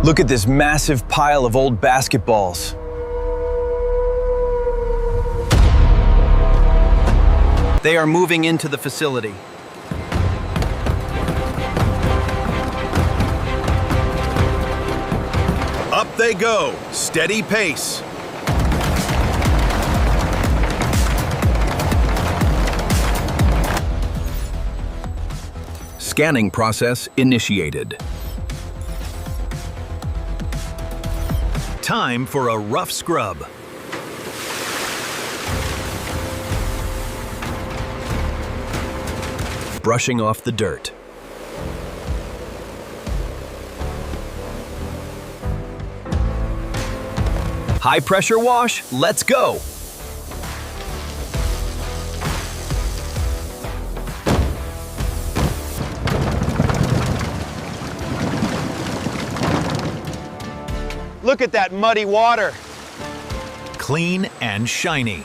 Look at this massive pile of old basketballs. They are moving into the facility. Up they go, steady pace. Scanning process initiated. Time for a rough scrub. Brushing off the dirt. High pressure wash, let's go! Look at that muddy water. Clean and shiny.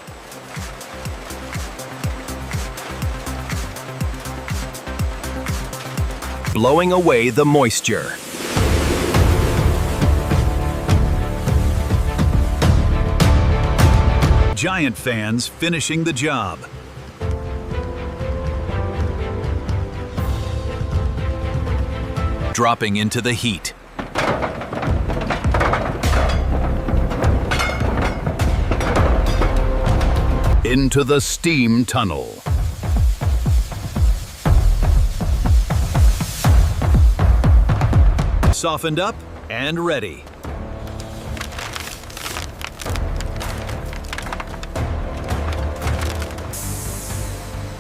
Blowing away the moisture. Giant fans finishing the job. Dropping into the heat. Into the steam tunnel. Softened up and ready.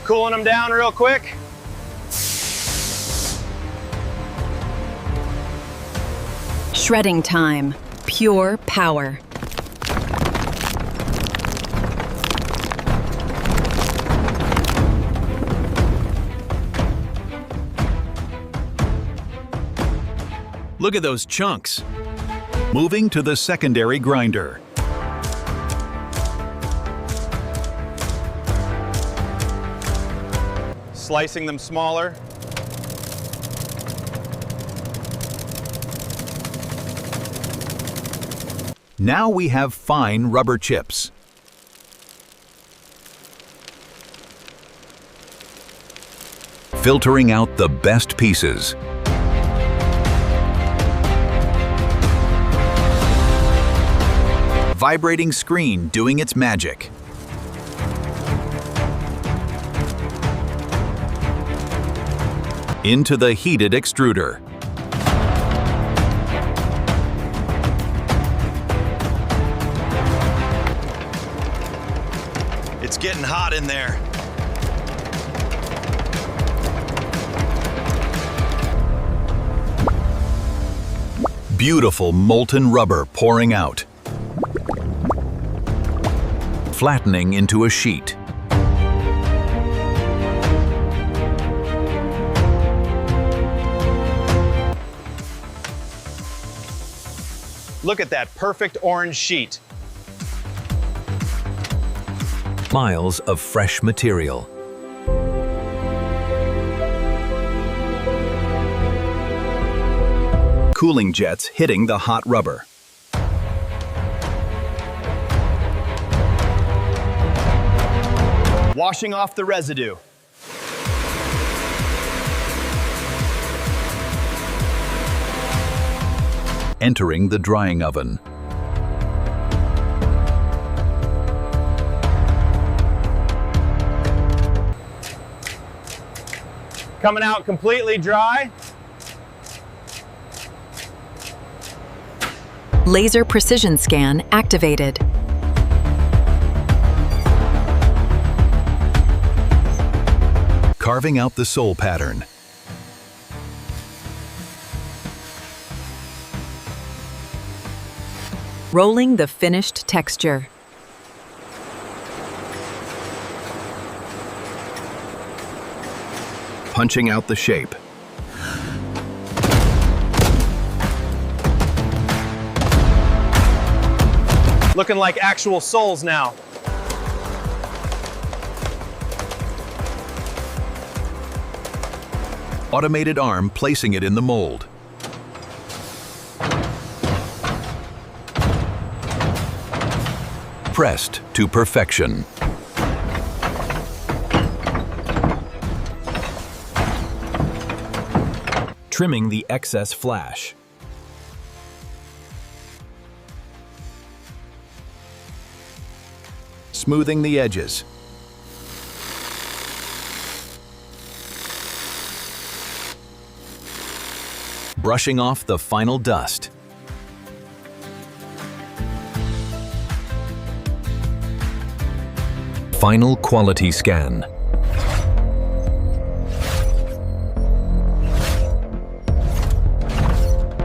Cooling them down real quick. Shredding time. Pure power. Look at those chunks. Moving to the secondary grinder. Slicing them smaller. Now we have fine rubber chips. Filtering out the best pieces. Vibrating screen doing its magic. Into the heated extruder. It's getting hot in there. Beautiful molten rubber pouring out. Flattening into a sheet. Look at that perfect orange sheet. Miles of fresh material. Cooling jets hitting the hot rubber. Washing off the residue. Entering the drying oven. Coming out completely dry. Laser precision scan activated. Carving out the sole pattern. Rolling the finished texture. Punching out the shape. Looking like actual soles now. Automated arm placing it in the mold. pressed to perfection. Trimming the excess flash. Smoothing the edges. Brushing off the final dust. Final quality scan.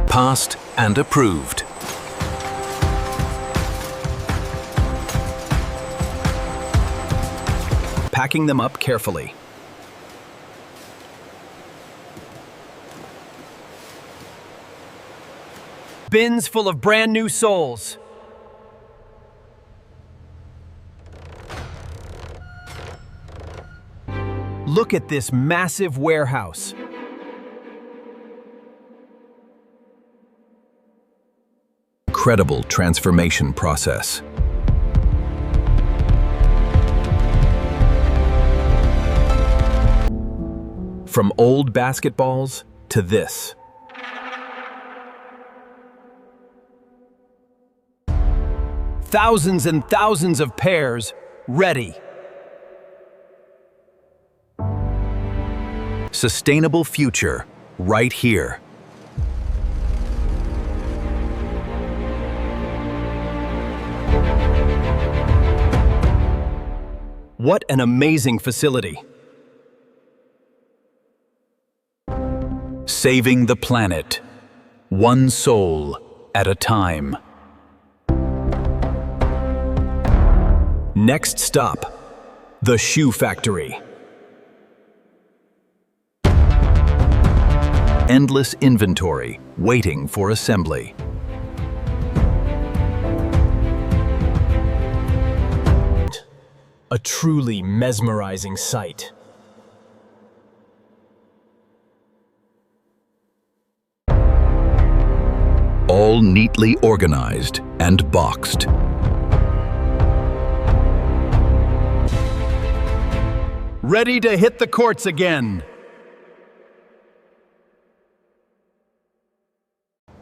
Passed and approved. Packing them up carefully. Bins full of brand new soles. Look at this massive warehouse. Incredible transformation process. From old basketballs to this. Thousands and thousands of pairs ready. Sustainable future right here. What an amazing facility. Saving the planet, one soul at a time. Next stop, the shoe factory. Endless inventory waiting for assembly. A truly mesmerizing sight. All neatly organized and boxed. Ready to hit the courts again.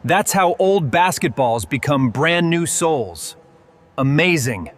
That's how old basketballs become brand new soles. Amazing.